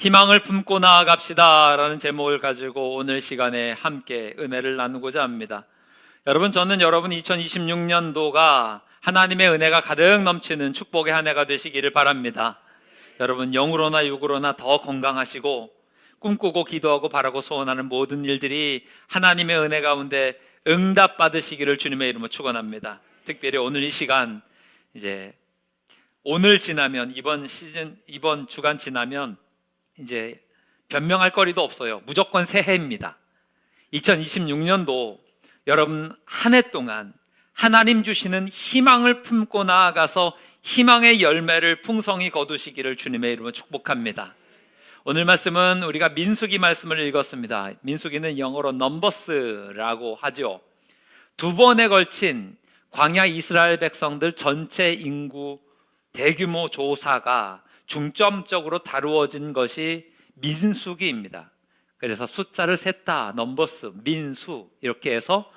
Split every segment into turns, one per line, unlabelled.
희망을 품고 나아갑시다 라는 제목을 가지고 오늘 시간에 함께 은혜를 나누고자 합니다. 여러분, 저는 여러분 2026년도가 하나님의 은혜가 가득 넘치는 축복의 한 해가 되시기를 바랍니다. 여러분, 영으로나 육으로나 더 건강하시고 꿈꾸고 기도하고 바라고 소원하는 모든 일들이 하나님의 은혜 가운데 응답 받으시기를 주님의 이름으로 축원합니다. 특별히 오늘 이 시간, 이제 오늘 지나면 이번 주간 지나면 이제 변명할 거리도 없어요. 무조건 새해입니다. 2026년도 여러분 한 해 동안 하나님 주시는 희망을 품고 나아가서 희망의 열매를 풍성히 거두시기를 주님의 이름으로 축복합니다. 오늘 말씀은 우리가 민수기 말씀을 읽었습니다. 민수기는 영어로 넘버스라고 하죠. 두 번에 걸친 광야 이스라엘 백성들 전체 인구 대규모 조사가 중점적으로 다루어진 것이 민수기입니다. 그래서 숫자를 셌다, 넘버스, 민수 이렇게 해서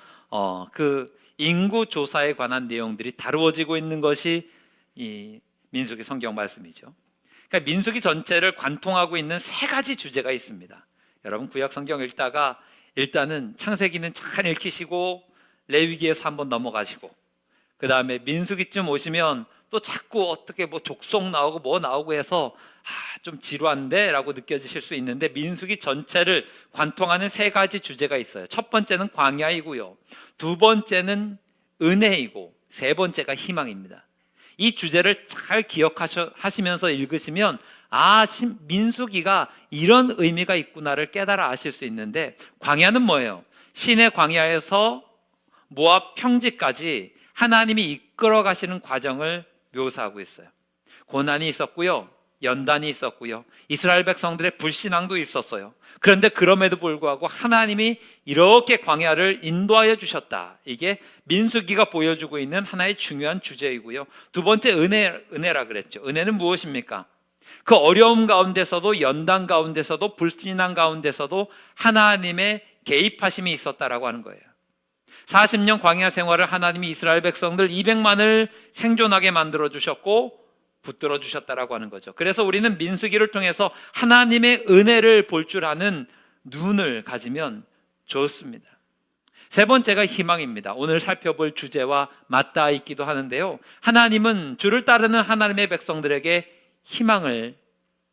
그 인구 조사에 관한 내용들이 다루어지고 있는 것이 이 민수기 성경 말씀이죠. 그러니까 민수기 전체를 관통하고 있는 세 가지 주제가 있습니다. 여러분 구약 성경 읽다가 일단은 창세기는 잘 읽히시고 레위기에서 한번 넘어가시고 그 다음에 민수기쯤 오시면 또 자꾸 어떻게 족속 나오고 뭐 나오고 해서 좀 지루한데 라고 느껴지실 수 있는데, 민수기 전체를 관통하는 세 가지 주제가 있어요. 첫 번째는 광야이고요, 두 번째는 은혜이고, 세 번째가 희망입니다. 이 주제를 잘 기억하시면서 읽으시면 민수기가 이런 의미가 있구나를 깨달아 아실 수 있는데, 광야는 뭐예요? 신의 광야에서 모압 평지까지 하나님이 이끌어 가시는 과정을 묘사하고 있어요. 고난이 있었고요, 연단이 있었고요, 이스라엘 백성들의 불신앙도 있었어요. 그런데 그럼에도 불구하고 하나님이 이렇게 광야를 인도하여 주셨다. 이게 민수기가 보여주고 있는 하나의 중요한 주제이고요. 두 번째 은혜라 그랬죠. 은혜는 무엇입니까? 그 어려움 가운데서도, 연단 가운데서도, 불신앙 가운데서도 하나님의 개입하심이 있었다라고 하는 거예요. 40년 광야 생활을 하나님이 이스라엘 백성들 200만을 생존하게 만들어 주셨고 붙들어 주셨다라고 하는 거죠. 그래서 우리는 민수기를 통해서 하나님의 은혜를 볼 줄 아는 눈을 가지면 좋습니다. 세 번째가 희망입니다. 오늘 살펴볼 주제와 맞닿아 있기도 하는데요, 하나님은 주를 따르는 하나님의 백성들에게 희망을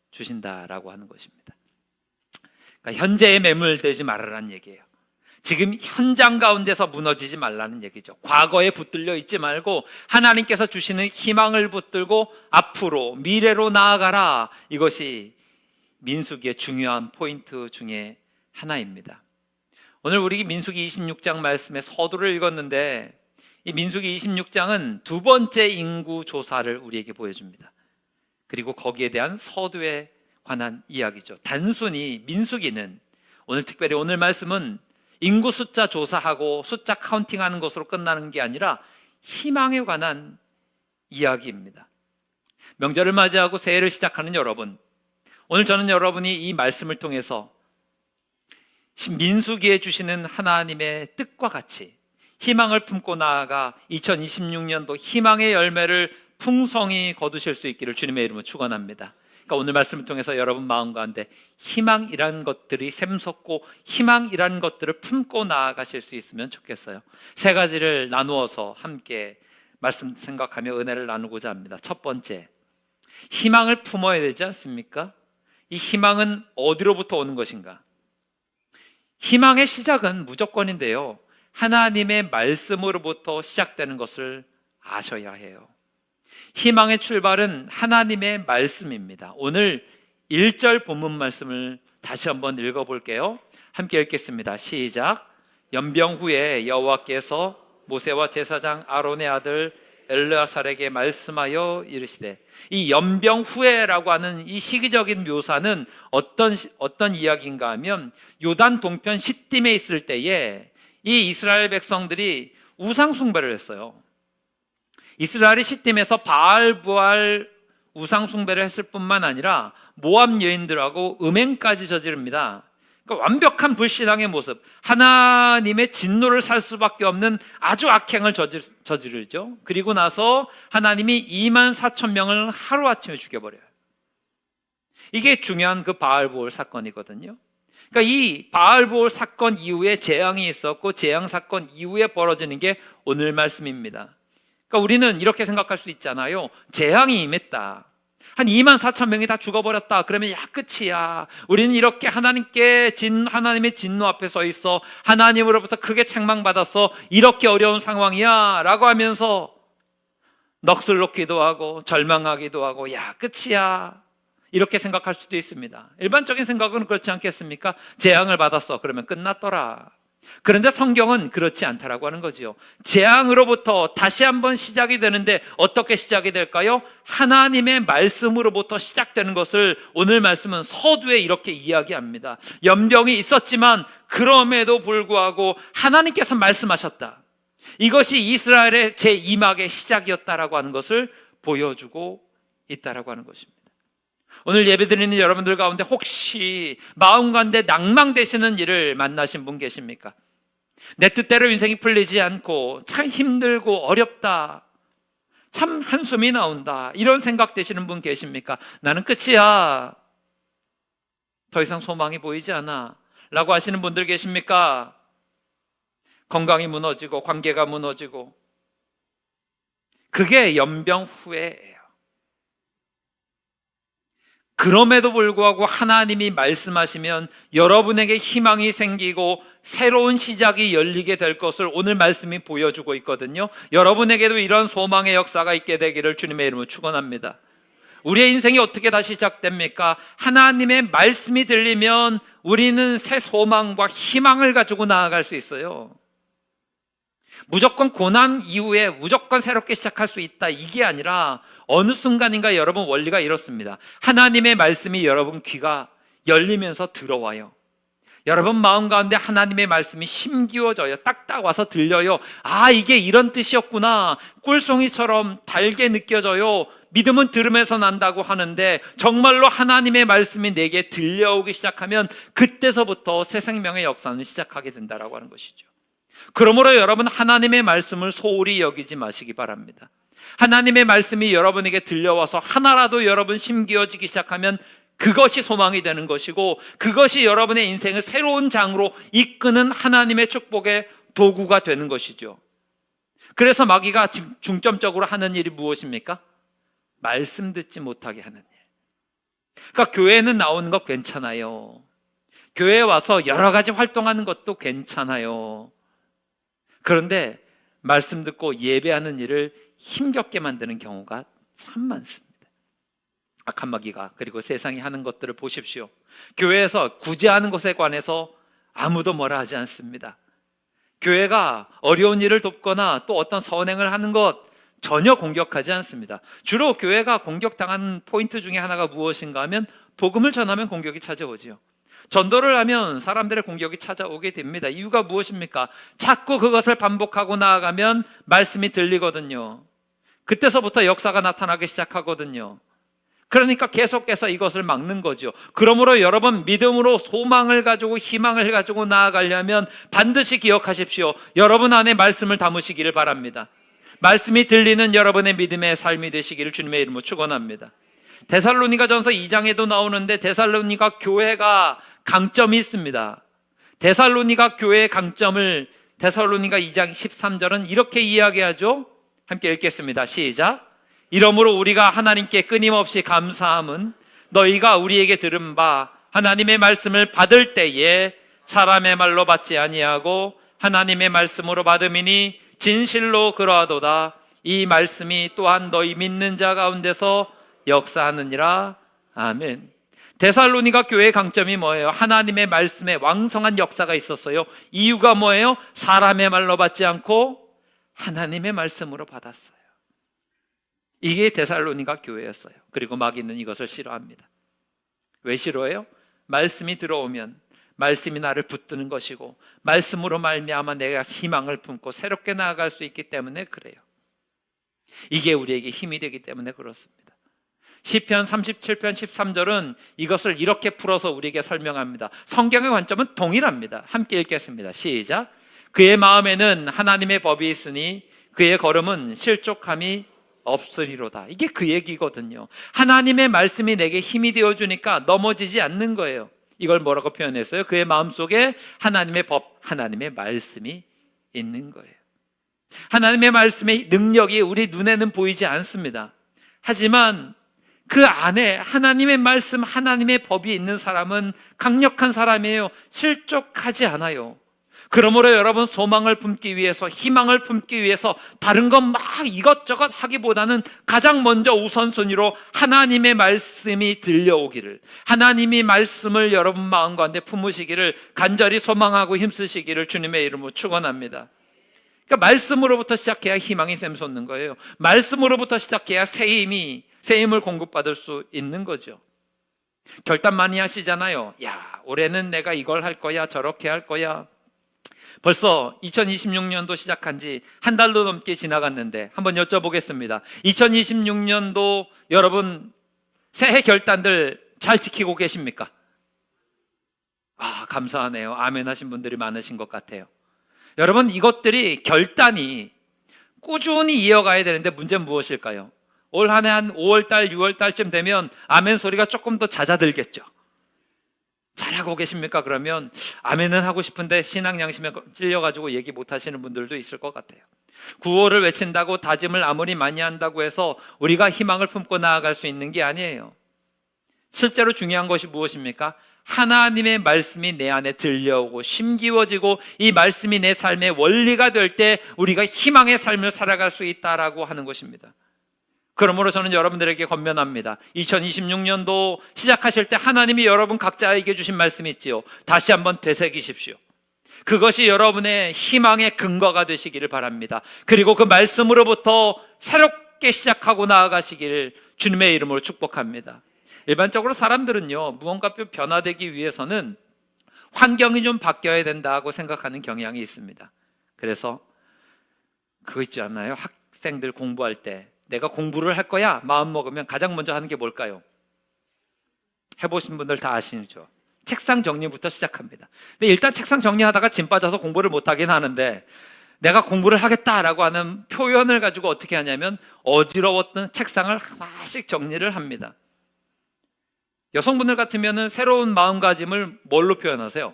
주신다라고 하는 것입니다. 그러니까 현재에 매몰되지 말라는 얘기예요. 지금 현장 가운데서 무너지지 말라는 얘기죠. 과거에 붙들려 있지 말고 하나님께서 주시는 희망을 붙들고 앞으로, 미래로 나아가라. 이것이 민수기의 중요한 포인트 중에 하나입니다. 오늘 우리 민수기 26장 말씀의 서두를 읽었는데, 이 민수기 26장은 두 번째 인구 조사를 우리에게 보여줍니다. 그리고 거기에 대한 서두에 관한 이야기죠. 단순히 민수기는, 특별히 오늘 말씀은 인구 숫자 조사하고 숫자 카운팅하는 것으로 끝나는 게 아니라 희망에 관한 이야기입니다. 명절을 맞이하고 새해를 시작하는 여러분, 오늘 저는 여러분이 이 말씀을 통해서 민수기에 주시는 하나님의 뜻과 같이 희망을 품고 나아가 2026년도 희망의 열매를 풍성히 거두실 수 있기를 주님의 이름으로 축원합니다. 그러니까 오늘 말씀을 통해서 여러분 마음 가운데 희망이라는 것들이 샘솟고 희망이라는 것들을 품고 나아가실 수 있으면 좋겠어요. 세 가지를 나누어서 함께 말씀 생각하며 은혜를 나누고자 합니다. 첫 번째, 희망을 품어야 되지 않습니까? 이 희망은 어디로부터 오는 것인가? 희망의 시작은 무조건인데요, 하나님의 말씀으로부터 시작되는 것을 아셔야 해요. 희망의 출발은 하나님의 말씀입니다. 오늘 1절 본문 말씀을 다시 한번 읽어볼게요. 함께 읽겠습니다. 시작. 연병 후에 여호와께서 모세와 제사장 아론의 아들 엘르아살에게 말씀하여 이르시되, 이 연병 후에라고 하는 이 시기적인 묘사는 어떤 이야기인가 하면, 요단 동편 시딤에 있을 때에 이 이스라엘 백성들이 우상 숭배를 했어요. 이스라엘이 시딤에서 바알 부알 우상 숭배를 했을 뿐만 아니라 모압 여인들하고 음행까지 저지릅니다. 그러니까 완벽한 불신앙의 모습, 하나님의 진노를 살 수밖에 없는 아주 악행을 저지르죠. 그리고 나서 하나님이 24,000명을 하루아침에 죽여버려요. 이게 중요한 그 바알보올 사건이거든요. 그러니까 이 바알보올 사건 이후에 재앙이 있었고 재앙 사건 이후에 벌어지는 게 오늘 말씀입니다. 그러니까 우리는 이렇게 생각할 수 있잖아요. 재앙이 임했다. 한 2만 4천 명이 다 죽어버렸다. 그러면 야 끝이야. 우리는 이렇게 하나님의 진노 앞에 서 있어 하나님으로부터 크게 책망받았어. 이렇게 어려운 상황이야 라고 하면서 넋을 놓기도 하고 절망하기도 하고 야 끝이야 이렇게 생각할 수도 있습니다. 일반적인 생각은 그렇지 않겠습니까? 재앙을 받았어. 그러면 끝났더라. 그런데 성경은 그렇지 않다라고 하는 거지요. 재앙으로부터 다시 한번 시작이 되는데 어떻게 시작이 될까요? 하나님의 말씀으로부터 시작되는 것을 오늘 말씀은 서두에 이렇게 이야기합니다. 연병이 있었지만 그럼에도 불구하고 하나님께서 말씀하셨다. 이것이 이스라엘의 제2막의 시작이었다라고 하는 것을 보여주고 있다라고 하는 것입니다. 오늘 예배드리는 여러분들 가운데 혹시 마음 가운데 낭망되시는 일을 만나신 분 계십니까? 내 뜻대로 인생이 풀리지 않고 참 힘들고 어렵다, 참 한숨이 나온다, 이런 생각 되시는 분 계십니까? 나는 끝이야, 더 이상 소망이 보이지 않아 라고 하시는 분들 계십니까? 건강이 무너지고 관계가 무너지고, 그게 연병 후에예요. 그럼에도 불구하고 하나님이 말씀하시면 여러분에게 희망이 생기고 새로운 시작이 열리게 될 것을 오늘 말씀이 보여주고 있거든요. 여러분에게도 이런 소망의 역사가 있게 되기를 주님의 이름으로 축원합니다. 우리의 인생이 어떻게 다시 시작됩니까? 하나님의 말씀이 들리면 우리는 새 소망과 희망을 가지고 나아갈 수 있어요. 무조건 고난 이후에 무조건 새롭게 시작할 수 있다, 이게 아니라 어느 순간인가 여러분 원리가 이렇습니다. 하나님의 말씀이 여러분 귀가 열리면서 들어와요. 여러분 마음 가운데 하나님의 말씀이 심기워져요. 딱딱 와서 들려요. 아, 이게 이런 뜻이었구나. 꿀송이처럼 달게 느껴져요. 믿음은 들음에서 난다고 하는데 정말로 하나님의 말씀이 내게 들려오기 시작하면 그때서부터 새 생명의 역사는 시작하게 된다라고 하는 것이죠. 그러므로 여러분 하나님의 말씀을 소홀히 여기지 마시기 바랍니다. 하나님의 말씀이 여러분에게 들려와서 하나라도 여러분 심기어지기 시작하면 그것이 소망이 되는 것이고, 그것이 여러분의 인생을 새로운 장으로 이끄는 하나님의 축복의 도구가 되는 것이죠. 그래서 마귀가 중점적으로 하는 일이 무엇입니까? 말씀 듣지 못하게 하는 일. 그러니까 교회는 나오는 거 괜찮아요. 교회에 와서 여러 가지 활동하는 것도 괜찮아요. 그런데 말씀 듣고 예배하는 일을 힘겹게 만드는 경우가 참 많습니다. 악한 마귀가, 그리고 세상이 하는 것들을 보십시오. 교회에서 구제하는 것에 관해서 아무도 뭐라 하지 않습니다. 교회가 어려운 일을 돕거나 또 어떤 선행을 하는 것 전혀 공격하지 않습니다. 주로 교회가 공격당하는 포인트 중에 하나가 무엇인가 하면 복음을 전하면 공격이 찾아오지요. 전도를 하면 사람들의 공격이 찾아오게 됩니다. 이유가 무엇입니까? 자꾸 그것을 반복하고 나아가면 말씀이 들리거든요. 그때서부터 역사가 나타나기 시작하거든요. 그러니까 계속해서 이것을 막는 거죠. 그러므로 여러분 믿음으로 소망을 가지고 희망을 가지고 나아가려면 반드시 기억하십시오. 여러분 안에 말씀을 담으시기를 바랍니다. 말씀이 들리는 여러분의 믿음의 삶이 되시기를 주님의 이름으로 축원합니다. 데살로니가전서 2장에도 나오는데 데살로니가 교회가 강점이 있습니다. 데살로니가 교회의 강점을 데살로니가 2장 13절은 이렇게 이야기하죠. 함께 읽겠습니다. 시작. 이러므로 우리가 하나님께 끊임없이 감사함은 너희가 우리에게 들은 바 하나님의 말씀을 받을 때에 사람의 말로 받지 아니하고 하나님의 말씀으로 받음이니 진실로 그러하도다. 이 말씀이 또한 너희 믿는 자 가운데서 역사하느니라. 아멘. 데살로니가 교회의 강점이 뭐예요? 하나님의 말씀에 왕성한 역사가 있었어요. 이유가 뭐예요? 사람의 말로 받지 않고 하나님의 말씀으로 받았어요. 이게 데살로니가 교회였어요. 그리고 마귀는 이것을 싫어합니다. 왜 싫어해요? 말씀이 들어오면 말씀이 나를 붙드는 것이고 말씀으로 말미암아 내가 희망을 품고 새롭게 나아갈 수 있기 때문에 그래요. 이게 우리에게 힘이 되기 때문에 그렇습니다. 시편 37편 13절은 이것을 이렇게 풀어서 우리에게 설명합니다. 성경의 관점은 동일합니다. 함께 읽겠습니다. 시작. 그의 마음에는 하나님의 법이 있으니 그의 걸음은 실족함이 없으리로다. 이게 그 얘기거든요. 하나님의 말씀이 내게 힘이 되어주니까 넘어지지 않는 거예요. 이걸 뭐라고 표현했어요? 그의 마음속에 하나님의 법, 하나님의 말씀이 있는 거예요. 하나님의 말씀의 능력이 우리 눈에는 보이지 않습니다. 하지만 그 안에 하나님의 말씀, 하나님의 법이 있는 사람은 강력한 사람이에요. 실족하지 않아요. 그러므로 여러분, 소망을 품기 위해서, 희망을 품기 위해서 다른 것 막 이것저것 하기보다는 가장 먼저 우선순위로 하나님의 말씀이 들려오기를, 하나님이 말씀을 여러분 마음 가운데 품으시기를 간절히 소망하고 힘쓰시기를 주님의 이름으로 축원합니다. 그러니까 말씀으로부터 시작해야 희망이 샘솟는 거예요. 말씀으로부터 시작해야 새 힘을 공급받을 수 있는 거죠. 결단 많이 하시잖아요. 야, 올해는 내가 이걸 할 거야, 저렇게 할 거야. 벌써 2026년도 시작한 지 한 달도 넘게 지나갔는데 한번 여쭤보겠습니다. 2026년도 여러분 새해 결단들 잘 지키고 계십니까? 감사하네요. 아멘 하신 분들이 많으신 것 같아요. 여러분, 이것들이 결단이 꾸준히 이어가야 되는데 문제는 무엇일까요? 올 한 해 한 5월달, 6월달쯤 되면 아멘 소리가 조금 더 잦아들겠죠. 잘하고 계십니까? 그러면 아멘은 하고 싶은데 신앙 양심에 찔려가지고 얘기 못 하시는 분들도 있을 것 같아요. 구호를 외친다고 다짐을 아무리 많이 한다고 해서 우리가 희망을 품고 나아갈 수 있는 게 아니에요. 실제로 중요한 것이 무엇입니까? 하나님의 말씀이 내 안에 들려오고 심기워지고 이 말씀이 내 삶의 원리가 될 때 우리가 희망의 삶을 살아갈 수 있다라고 하는 것입니다. 그러므로 저는 여러분들에게 권면합니다. 2026년도 시작하실 때 하나님이 여러분 각자에게 주신 말씀이 있지요. 다시 한번 되새기십시오. 그것이 여러분의 희망의 근거가 되시기를 바랍니다. 그리고 그 말씀으로부터 새롭게 시작하고 나아가시기를 주님의 이름으로 축복합니다. 일반적으로 사람들은요, 무언가 변화되기 위해서는 환경이 좀 바뀌어야 된다고 생각하는 경향이 있습니다. 그래서 그거 있지 않나요? 학생들 공부할 때 내가 공부를 할 거야 마음 먹으면 가장 먼저 하는 게 뭘까요? 해보신 분들 다 아시죠? 책상 정리부터 시작합니다. 근데 일단 책상 정리하다가 짐 빠져서 공부를 못하긴 하는데, 내가 공부를 하겠다라고 하는 표현을 가지고 어떻게 하냐면 어지러웠던 책상을 하나씩 정리를 합니다. 여성분들 같으면 새로운 마음가짐을 뭘로 표현하세요?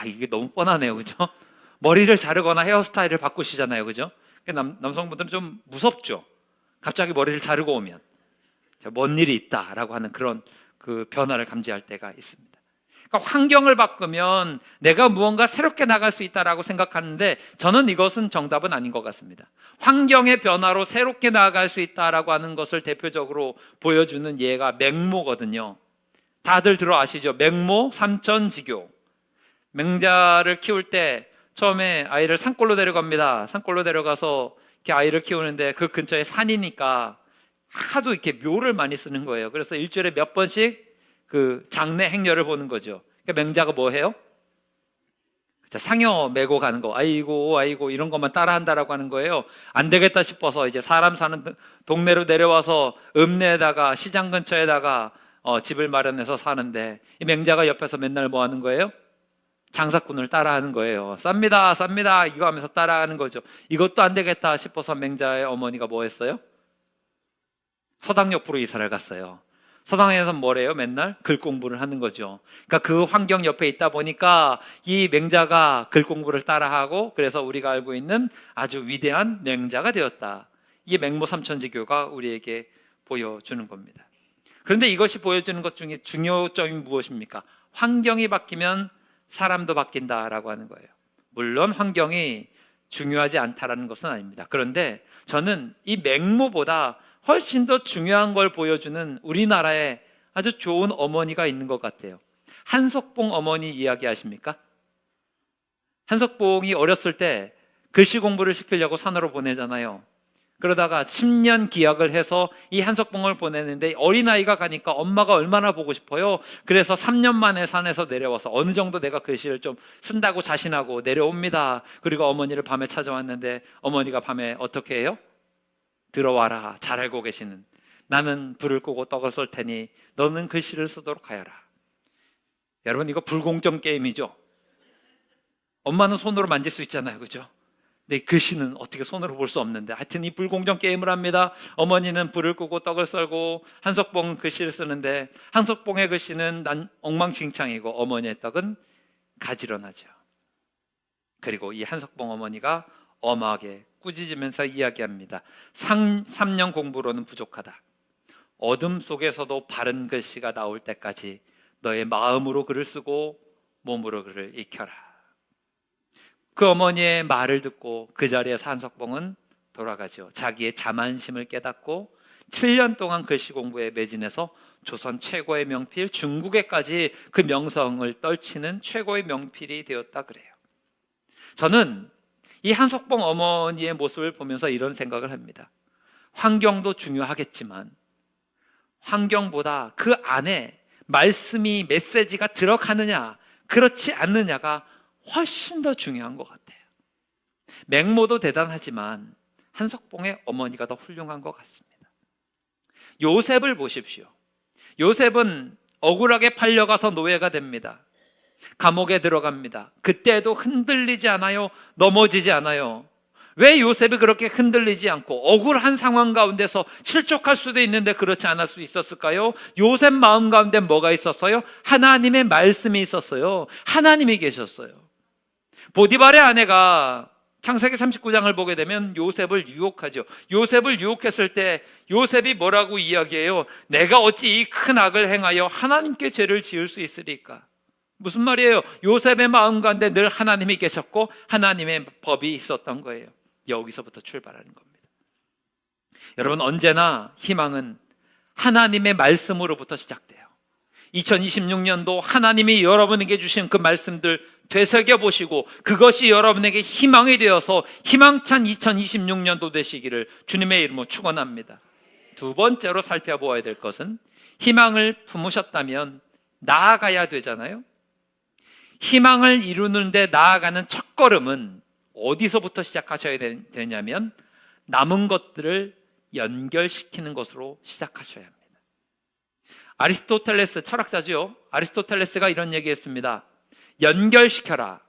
이게 너무 뻔하네요, 그죠? 머리를 자르거나 헤어스타일을 바꾸시잖아요, 그죠? 남성분들은 좀 무섭죠. 갑자기 머리를 자르고 오면 뭔 일이 있다라고 하는 그런 그 변화를 감지할 때가 있습니다. 그러니까 환경을 바꾸면 내가 무언가 새롭게 나갈 수 있다라고 생각하는데, 저는 이것은 정답은 아닌 것 같습니다. 환경의 변화로 새롭게 나아갈 수 있다라고 하는 것을 대표적으로 보여주는 예가 맹모거든요. 다들 들어 아시죠? 맹모 삼천지교. 맹자를 키울 때 처음에 아이를 산골로 데려갑니다. 산골로 데려가서 이렇게 아이를 키우는데 그 근처에 산이니까 하도 이렇게 묘를 많이 쓰는 거예요. 그래서 일주일에 몇 번씩 그 장례 행렬을 보는 거죠. 그러니까 맹자가 뭐 해요? 상여 메고 가는 거, 아이고 이런 것만 따라한다라고 하는 거예요. 안 되겠다 싶어서 이제 사람 사는 동네로 내려와서 읍내에다가 시장 근처에다가 집을 마련해서 사는데, 이 맹자가 옆에서 맨날 뭐 하는 거예요? 장사꾼을 따라하는 거예요. 쌉니다 이거 하면서 따라하는 거죠. 이것도 안 되겠다 싶어서 맹자의 어머니가 뭐 했어요? 서당 옆으로 이사를 갔어요. 서당에서 뭐래요? 맨날 글 공부를 하는 거죠. 그러니까 그 환경 옆에 있다 보니까 이 맹자가 글 공부를 따라하고, 그래서 우리가 알고 있는 아주 위대한 맹자가 되었다. 이게 맹모 삼천지교가 우리에게 보여주는 겁니다. 그런데 이것이 보여주는 것 중에 중요점이 무엇입니까? 환경이 바뀌면 사람도 바뀐다라고 하는 거예요. 물론 환경이 중요하지 않다라는 것은 아닙니다. 그런데 저는 이 맹모보다 훨씬 더 중요한 걸 보여주는 우리나라에 아주 좋은 어머니가 있는 것 같아요. 한석봉 어머니 이야기 아십니까? 한석봉이 어렸을 때 글씨 공부를 시키려고 산으로 보내잖아요. 그러다가 10년 기약을 해서 이 한석봉을 보내는데, 어린아이가 가니까 엄마가 얼마나 보고 싶어요. 그래서 3년 만에 산에서 내려와서 어느 정도 내가 글씨를 좀 쓴다고 자신하고 내려옵니다. 그리고 어머니를 밤에 찾아왔는데, 어머니가 밤에 어떻게 해요? 들어와라. 잘 알고 계시는, 나는 불을 끄고 떡을 쏠 테니 너는 글씨를 쓰도록 하여라. 여러분, 이거 불공정 게임이죠. 엄마는 손으로 만질 수 있잖아요, 그죠? 근데 글씨는 어떻게 손으로 볼 수 없는데 하여튼 이 불공정 게임을 합니다. 어머니는 불을 끄고 떡을 썰고 한석봉 글씨를 쓰는데 한석봉의 글씨는 난 엉망진창이고 어머니의 떡은 가지런하죠. 그리고 이 한석봉 어머니가 엄하게 꾸짖으면서 이야기합니다. 3년 공부로는 부족하다. 어둠 속에서도 바른 글씨가 나올 때까지 너의 마음으로 글을 쓰고 몸으로 글을 익혀라. 그 어머니의 말을 듣고 그 자리에서 한석봉은 돌아가죠. 자기의 자만심을 깨닫고 7년 동안 글씨 공부에 매진해서 조선 최고의 명필, 중국에까지 그 명성을 떨치는 최고의 명필이 되었다 그래요. 저는 이 한석봉 어머니의 모습을 보면서 이런 생각을 합니다. 환경도 중요하겠지만 환경보다 그 안에 말씀이, 메시지가 들어가느냐 그렇지 않느냐가 훨씬 더 중요한 것 같아요. 맹모도 대단하지만 한석봉의 어머니가 더 훌륭한 것 같습니다. 요셉을 보십시오. 요셉은 억울하게 팔려가서 노예가 됩니다. 감옥에 들어갑니다. 그때도 흔들리지 않아요. 넘어지지 않아요. 왜 요셉이 그렇게 흔들리지 않고 억울한 상황 가운데서 실족할 수도 있는데 그렇지 않을 수 있었을까요? 요셉 마음 가운데 뭐가 있었어요? 하나님의 말씀이 있었어요. 하나님이 계셨어요. 보디발의 아내가 창세기 39장을 보게 되면 요셉을 유혹하죠. 요셉을 유혹했을 때 요셉이 뭐라고 이야기해요? 내가 어찌 이 큰 악을 행하여 하나님께 죄를 지을 수 있으리까? 무슨 말이에요? 요셉의 마음 가운데 늘 하나님이 계셨고 하나님의 법이 있었던 거예요. 여기서부터 출발하는 겁니다. 여러분, 언제나 희망은 하나님의 말씀으로부터 시작돼요. 2026년도 하나님이 여러분에게 주신 그 말씀들 되새겨보시고 그것이 여러분에게 희망이 되어서 희망찬 2026년도 되시기를 주님의 이름으로 축원합니다. 두 번째로 살펴보아야 될 것은 희망을 품으셨다면 나아가야 되잖아요. 희망을 이루는데 나아가는 첫걸음은 어디서부터 시작하셔야 되냐면 남은 것들을 연결시키는 것으로 시작하셔야 합니다. 아리스토텔레스 철학자죠. 아리스토텔레스가 이런 얘기했습니다. 연결시켜라.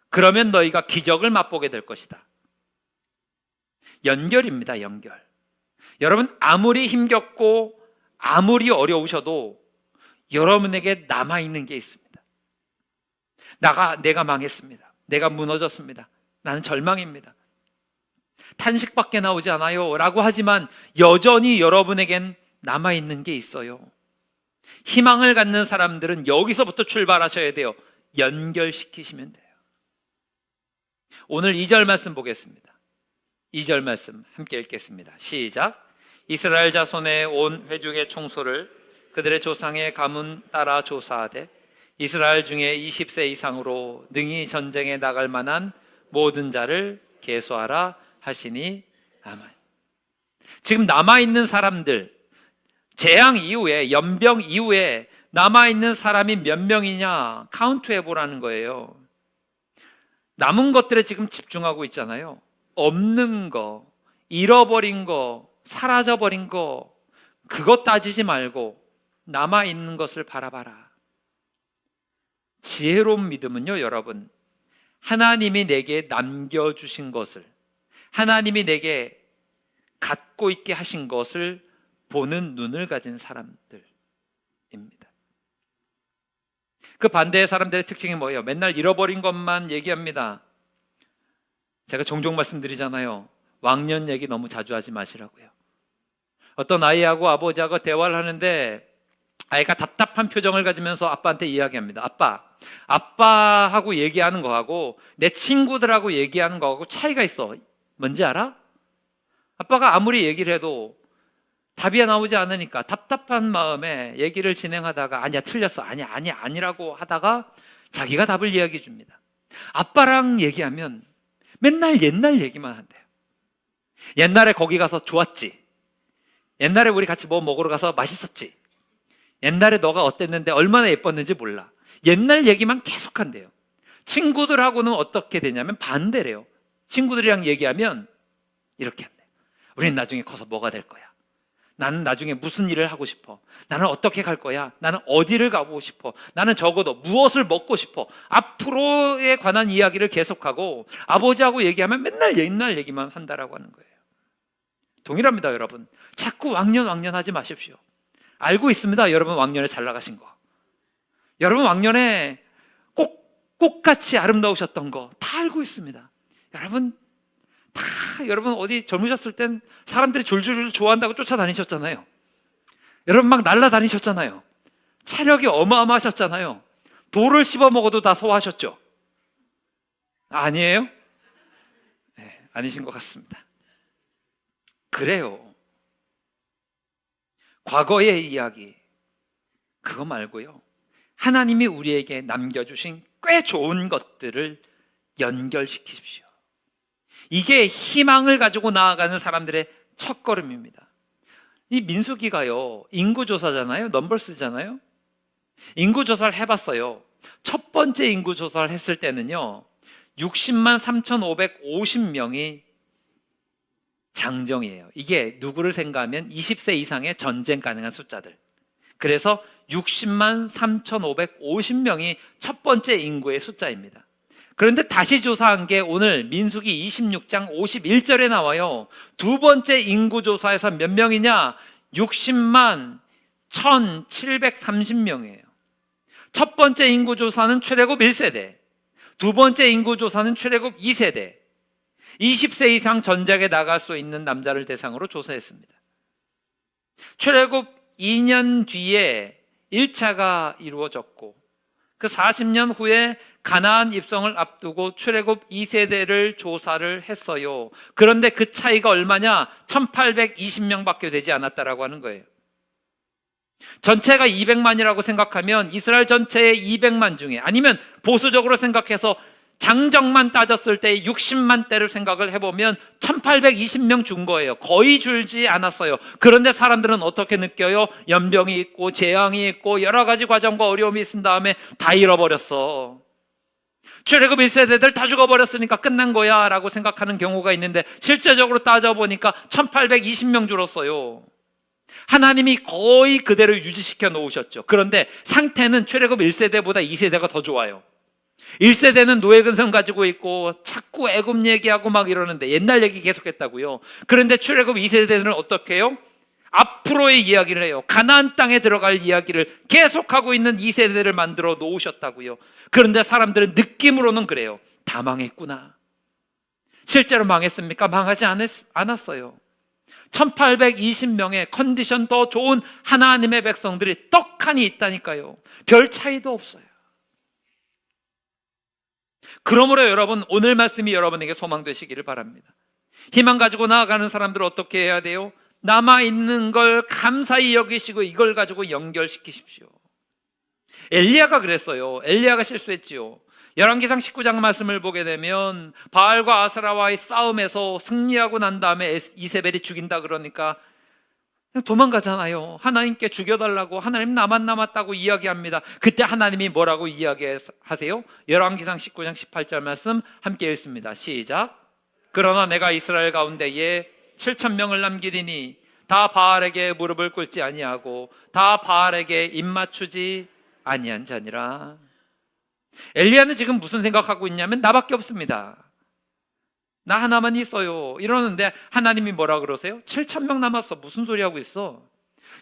그러면 너희가 기적을 맛보게 될 것이다. 연결입니다. 연결. 여러분, 아무리 힘겹고 아무리 어려우셔도 여러분에게 남아있는 게 있습니다. 내가 망했습니다. 내가 무너졌습니다. 나는 절망입니다. 탄식밖에 나오지 않아요 라고 하지만 여전히 여러분에겐 남아있는 게 있어요. 희망을 갖는 사람들은 여기서부터 출발하셔야 돼요. 연결시키시면 돼요. 오늘 2절 말씀 보겠습니다. 2절 말씀 함께 읽겠습니다. 시작. 이스라엘 자손의 온 회중의 총소를 그들의 조상의 가문 따라 조사하되 이스라엘 중에 20세 이상으로 능히 전쟁에 나갈 만한 모든 자를 계수하라 하시니 아멘. 지금 남아있는 사람들, 재앙 이후에, 연병 이후에 남아있는 사람이 몇 명이냐 카운트 해보라는 거예요. 남은 것들에 지금 집중하고 있잖아요. 없는 거, 잃어버린 거, 사라져버린 거, 그것 따지지 말고 남아있는 것을 바라봐라. 지혜로운 믿음은요, 여러분, 하나님이 내게 남겨주신 것을, 하나님이 내게 갖고 있게 하신 것을 보는 눈을 가진 사람들입니다. 그 반대의 사람들의 특징이 뭐예요? 맨날 잃어버린 것만 얘기합니다. 제가 종종 말씀드리잖아요. 왕년 얘기 너무 자주 하지 마시라고요. 어떤 아이하고 아버지하고 대화를 하는데 아이가 답답한 표정을 가지면서 아빠한테 이야기합니다. 아빠하고 얘기하는 거하고 내 친구들하고 얘기하는 거하고 차이가 있어. 뭔지 알아? 아빠가 아무리 얘기를 해도 답이 나오지 않으니까 답답한 마음에 얘기를 진행하다가 아니야, 틀렸어, 아니라고 하다가 자기가 답을 이야기해 줍니다. 아빠랑 얘기하면 맨날 옛날 얘기만 한대요. 옛날에 거기 가서 좋았지. 옛날에 우리 같이 뭐 먹으러 가서 맛있었지. 옛날에 너가 어땠는데 얼마나 예뻤는지 몰라. 옛날 얘기만 계속한대요. 친구들하고는 어떻게 되냐면 반대래요. 친구들이랑 얘기하면 이렇게 한대요. 우린 나중에 커서 뭐가 될 거야. 나는 나중에 무슨 일을 하고 싶어. 나는 어떻게 갈 거야. 나는 어디를 가고 싶어. 나는 적어도 무엇을 먹고 싶어. 앞으로에 관한 이야기를 계속하고 아버지하고 얘기하면 맨날 옛날 얘기만 한다라고 하는 거예요. 동일합니다, 여러분. 자꾸 왕년하지 마십시오. 알고 있습니다, 여러분. 왕년에 잘 나가신 거. 여러분 왕년에 꽃같이 아름다우셨던 거 다 알고 있습니다. 여러분 어디 젊으셨을 땐 사람들이 줄줄 좋아한다고 쫓아다니셨잖아요. 여러분 막 날라다니셨잖아요. 체력이 어마어마하셨잖아요. 돌을 씹어 먹어도 다 소화하셨죠? 아니에요? 네, 아니신 것 같습니다. 그래요. 과거의 이야기 그거 말고요, 하나님이 우리에게 남겨주신 꽤 좋은 것들을 연결시키십시오. 이게 희망을 가지고 나아가는 사람들의 첫걸음입니다. 이 민수기가요, 인구조사잖아요. 넘버스잖아요. 인구조사를 해봤어요. 첫 번째 인구조사를 했을 때는요, 60만 3,550명이 장정이에요. 이게 누구를 생각하면 20세 이상의 전쟁 가능한 숫자들. 그래서 60만 3,550명이 첫 번째 인구의 숫자입니다. 그런데 다시 조사한 게 오늘 민수기 26장 51절에 나와요. 두 번째 인구조사에서 몇 명이냐? 60만 1,730명이에요. 첫 번째 인구조사는 출애굽 1세대, 두 번째 인구조사는 출애굽 2세대, 20세 이상 전쟁에 나갈 수 있는 남자를 대상으로 조사했습니다. 출애굽 2년 뒤에 1차가 이루어졌고, 그 40년 후에 가나안 입성을 앞두고 출애굽 2세대를 조사를 했어요. 그런데 그 차이가 얼마냐? 1820명밖에 되지 않았다라고 하는 거예요. 전체가 200만이라고 생각하면 이스라엘 전체의 200만 중에, 아니면 보수적으로 생각해서 장정만 따졌을 때 60만 대를 생각을 해보면 1820명 준 거예요. 거의 줄지 않았어요. 그런데 사람들은 어떻게 느껴요? 연병이 있고 재앙이 있고 여러 가지 과정과 어려움이 있은 다음에 다 잃어버렸어. 출애굽 1세대들 다 죽어버렸으니까 끝난 거야 라고 생각하는 경우가 있는데, 실제적으로 따져보니까 1820명 줄었어요. 하나님이 거의 그대로 유지시켜 놓으셨죠. 그런데 상태는 출애굽 1세대보다 2세대가 더 좋아요. 1세대는 노예 근성 가지고 있고 자꾸 애굽 얘기하고 막 이러는데 옛날 얘기 계속했다고요. 그런데 출애굽 2세대는 어떻게 해요? 앞으로의 이야기를 해요. 가나안 땅에 들어갈 이야기를 계속하고 있는 2세대를 만들어 놓으셨다고요. 그런데 사람들은 느낌으로는 그래요. 다 망했구나. 실제로 망했습니까? 망하지 않았어요. 1820명의 컨디션 더 좋은 하나님의 백성들이 떡하니 있다니까요. 별 차이도 없어요. 그러므로 여러분, 오늘 말씀이 여러분에게 소망 되시기를 바랍니다. 희망 가지고 나아가는 사람들은 어떻게 해야 돼요? 남아있는 걸 감사히 여기시고 이걸 가지고 연결시키십시오. 엘리야가 그랬어요. 엘리야가 실수했지요. 열왕기상 19장 말씀을 보게 되면 바알과 아세라와의 싸움에서 승리하고 난 다음에 이세벨이 죽인다 그러니까 그냥 도망가잖아요. 하나님께 죽여달라고, 하나님 나만 남았다고 이야기합니다. 그때 하나님이 뭐라고 이야기하세요? 열왕기상 19장 18절 말씀 함께 읽습니다. 시작. 그러나 내가 이스라엘 가운데에 7,000명을 남기리니 다 바알에게 무릎을 꿇지 아니하고 다 바알에게 입맞추지 아니한 자니라. 엘리야는 지금 무슨 생각하고 있냐면 나밖에 없습니다. 나 하나만 있어요 이러는데 하나님이 뭐라 그러세요? 7,000명 남았어. 무슨 소리 하고 있어?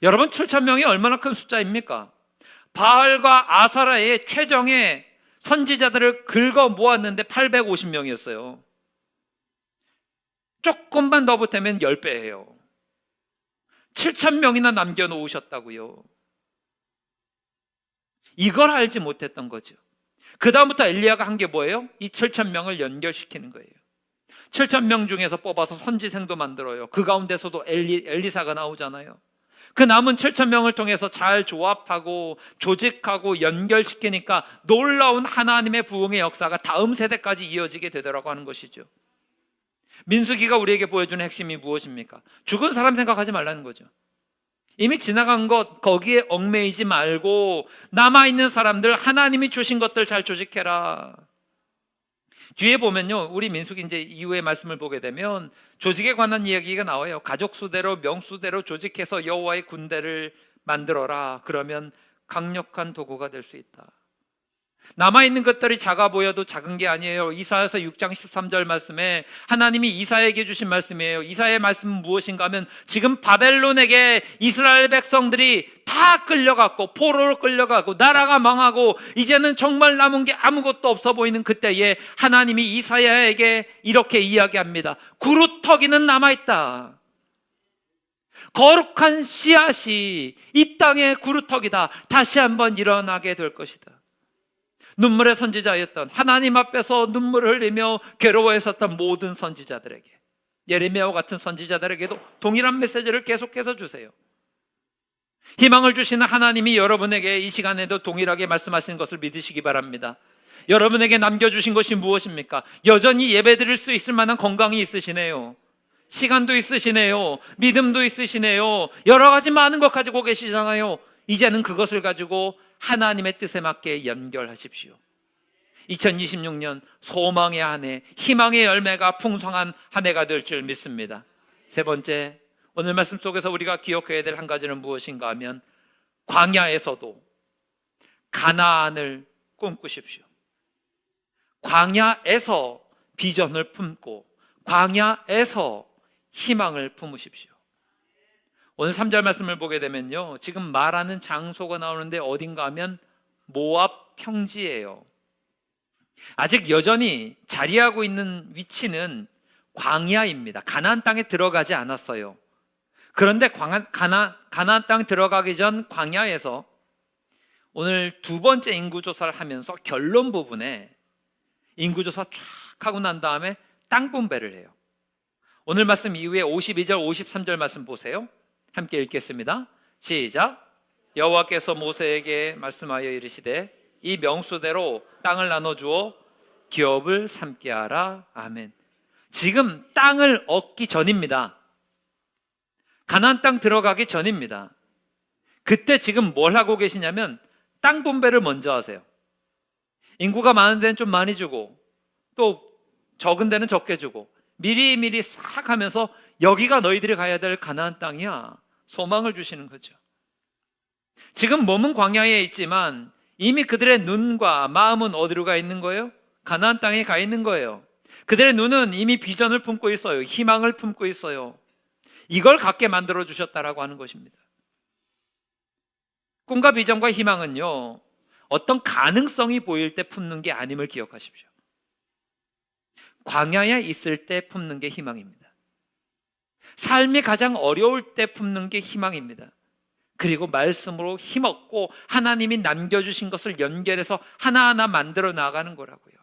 여러분, 7,000명이 얼마나 큰 숫자입니까? 바알과 아사라의 최정의 선지자들을 긁어 모았는데 850명이었어요. 조금만 더 보태면 10배예요. 7,000명이나 남겨놓으셨다고요. 이걸 알지 못했던 거죠. 그 다음부터 엘리야가 한 게 뭐예요? 이 7,000명을 연결시키는 거예요. 7,000명 중에서 뽑아서 선지생도 만들어요. 그 가운데서도 엘리사가 나오잖아요. 그 남은 7,000명을 통해서 잘 조합하고 조직하고 연결시키니까 놀라운 하나님의 부흥의 역사가 다음 세대까지 이어지게 되더라고 하는 것이죠. 민수기가 우리에게 보여주는 핵심이 무엇입니까? 죽은 사람 생각하지 말라는 거죠. 이미 지나간 것 거기에 얽매이지 말고 남아있는 사람들, 하나님이 주신 것들 잘 조직해라. 뒤에 보면요, 우리 민수기 이제 이후의 말씀을 보게 되면 조직에 관한 이야기가 나와요. 가족 수대로 명수대로 조직해서 여호와의 군대를 만들어라. 그러면 강력한 도구가 될 수 있다. 남아있는 것들이 작아 보여도 작은 게 아니에요. 이사야서 6장 13절 말씀에 하나님이 이사야에게 주신 말씀이에요. 이사야의 말씀은 무엇인가 하면 지금 바벨론에게 이스라엘 백성들이 다 끌려갔고 포로로 끌려가고 나라가 망하고 이제는 정말 남은 게 아무것도 없어 보이는 그때에 하나님이 이사야에게 이렇게 이야기합니다. 구루터기는 남아있다. 거룩한 씨앗이 이 땅의 구루터기다. 다시 한번 일어나게 될 것이다. 눈물의 선지자였던, 하나님 앞에서 눈물을 흘리며 괴로워했었던 모든 선지자들에게, 예레미야와 같은 선지자들에게도 동일한 메시지를 계속해서 주세요. 희망을 주시는 하나님이 여러분에게 이 시간에도 동일하게 말씀하시는 것을 믿으시기 바랍니다. 여러분에게 남겨주신 것이 무엇입니까? 여전히 예배드릴 수 있을 만한 건강이 있으시네요. 시간도 있으시네요. 믿음도 있으시네요. 여러 가지 많은 것 가지고 계시잖아요. 이제는 그것을 가지고 하나님의 뜻에 맞게 연결하십시오. 2026년 소망의 한 해, 희망의 열매가 풍성한 한 해가 될 줄 믿습니다. 세 번째, 오늘 말씀 속에서 우리가 기억해야 될 한 가지는 무엇인가 하면 광야에서도 가나안을 꿈꾸십시오. 광야에서 비전을 품고 광야에서 희망을 품으십시오. 오늘 3절 말씀을 보게 되면요, 지금 말하는 장소가 나오는데 어딘가 하면 모압 평지예요. 아직 여전히 자리하고 있는 위치는 광야입니다. 가나안 땅에 들어가지 않았어요. 그런데 가나안 땅 들어가기 전 광야에서 오늘 두 번째 인구조사를 하면서 결론 부분에 인구조사 쫙 하고 난 다음에 땅 분배를 해요. 오늘 말씀 이후에 52절 53절 말씀 보세요. 함께 읽겠습니다. 시작. 여호와께서 모세에게 말씀하여 이르시되 이 명수대로 땅을 나눠주어 기업을 삼게 하라. 아멘. 지금 땅을 얻기 전입니다. 가나안 땅 들어가기 전입니다. 그때 지금 뭘 하고 계시냐면 땅 분배를 먼저 하세요. 인구가 많은 데는 좀 많이 주고 또 적은 데는 적게 주고 미리미리 싹 하면서 여기가 너희들이 가야 될 가나안 땅이야. 소망을 주시는 거죠. 지금 몸은 광야에 있지만 이미 그들의 눈과 마음은 어디로 가 있는 거예요? 가나안 땅에 가 있는 거예요. 그들의 눈은 이미 비전을 품고 있어요. 희망을 품고 있어요. 이걸 갖게 만들어 주셨다라고 하는 것입니다. 꿈과 비전과 희망은요, 어떤 가능성이 보일 때 품는 게 아님을 기억하십시오. 광야에 있을 때 품는 게 희망입니다. 삶이 가장 어려울 때 품는 게 희망입니다. 그리고 말씀으로 힘없고 하나님이 남겨주신 것을 연결해서 하나하나 만들어 나가는 거라고요.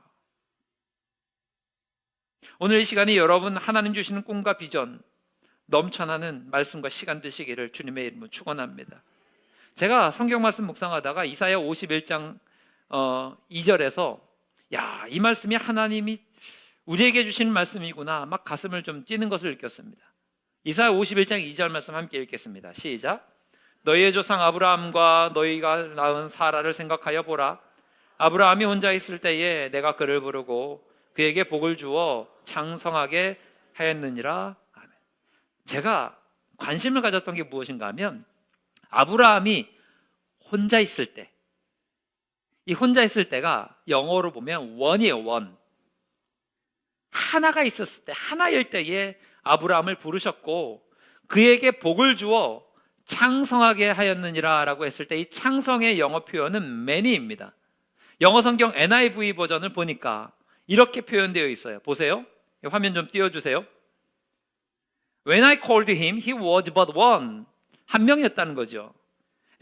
오늘 이 시간에 여러분 하나님 주시는 꿈과 비전 넘쳐나는 말씀과 시간 되시기를 주님의 이름으로 축원합니다. 제가 성경 말씀 묵상하다가 이사야 51장 2절에서 이 말씀이 하나님이 우리에게 주시는 말씀이구나 막 가슴을 좀 찌는 것을 느꼈습니다. 이사야 51장 2절 말씀 함께 읽겠습니다. 시작. 너희의 조상 아브라함과 너희가 낳은 사라를 생각하여 보라. 아브라함이 혼자 있을 때에 내가 그를 부르고 그에게 복을 주어 장성하게 하였느니라. 아멘. 제가 관심을 가졌던 게 무엇인가 하면 아브라함이 혼자 있을 때, 이 혼자 있을 때가 영어로 보면 원이에요. 원. 하나가 있었을 때, 하나일 때에 아브라함을 부르셨고 그에게 복을 주어 창성하게 하였느니라 라고 했을 때 이 창성의 영어 표현은 many입니다. 영어 성경 NIV 버전을 보니까 이렇게 표현되어 있어요. 보세요. 화면 좀 띄워주세요. When I called him, he was but one. 한 명이었다는 거죠.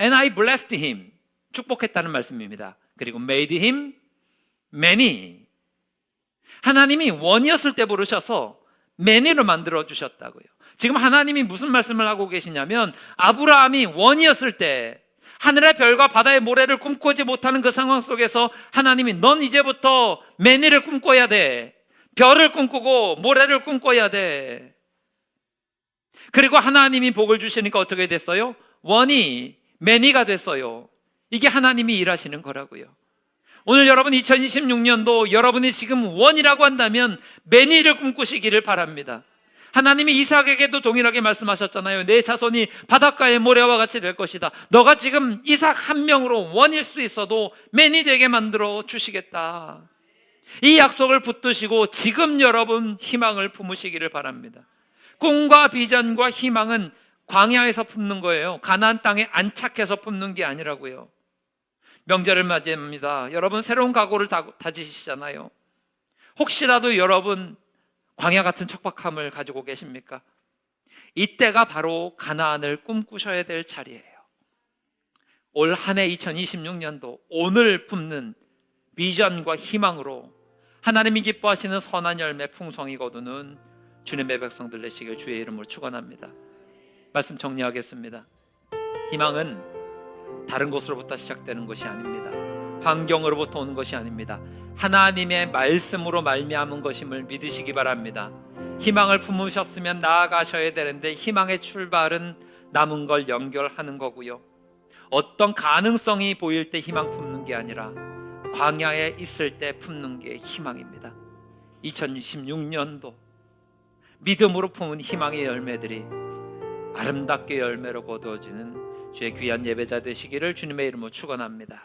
And I blessed him. 축복했다는 말씀입니다. 그리고 made him many. 하나님이 원이었을 때 부르셔서 many로 만들어 주셨다고요. 지금 하나님이 무슨 말씀을 하고 계시냐면 아브라함이 원이었을 때 하늘의 별과 바다의 모래를 꿈꾸지 못하는 그 상황 속에서 하나님이 넌 이제부터 many를 꿈꿔야 돼. 별을 꿈꾸고 모래를 꿈꿔야 돼. 그리고 하나님이 복을 주시니까 어떻게 됐어요? 원이 many가 됐어요. 이게 하나님이 일하시는 거라고요. 오늘 여러분 2026년도 여러분이 지금 원이라고 한다면 매니를 꿈꾸시기를 바랍니다. 하나님이 이삭에게도 동일하게 말씀하셨잖아요. 내 자손이 바닷가의 모래와 같이 될 것이다. 너가 지금 이삭 한 명으로 원일 수 있어도 매니 되게 만들어 주시겠다. 이 약속을 붙드시고 지금 여러분 희망을 품으시기를 바랍니다. 꿈과 비전과 희망은 광야에서 품는 거예요. 가나안 땅에 안착해서 품는 게 아니라고요. 명절을 맞이합니다. 여러분 새로운 각오를 다지시잖아요. 혹시라도 여러분 광야 같은 척박함을 가지고 계십니까? 이때가 바로 가나안을 꿈꾸셔야 될 자리예요. 올 한 해 2026년도 오늘 품는 비전과 희망으로 하나님이 기뻐하시는 선한 열매 풍성히 거두는 주님의 백성들 되시길 주의 이름으로 축원합니다. 말씀 정리하겠습니다. 희망은 다른 곳으로부터 시작되는 것이 아닙니다. 환경으로부터 오는 것이 아닙니다. 하나님의 말씀으로 말미암은 것임을 믿으시기 바랍니다. 희망을 품으셨으면 나아가셔야 되는데 희망의 출발은 남은 걸 연결하는 거고요. 어떤 가능성이 보일 때 희망 품는 게 아니라 광야에 있을 때 품는 게 희망입니다. 2026년도 믿음으로 품은 희망의 열매들이 아름답게 열매로 거두어지는 주의 귀한 예배자 되시기를 주님의 이름으로 축원합니다.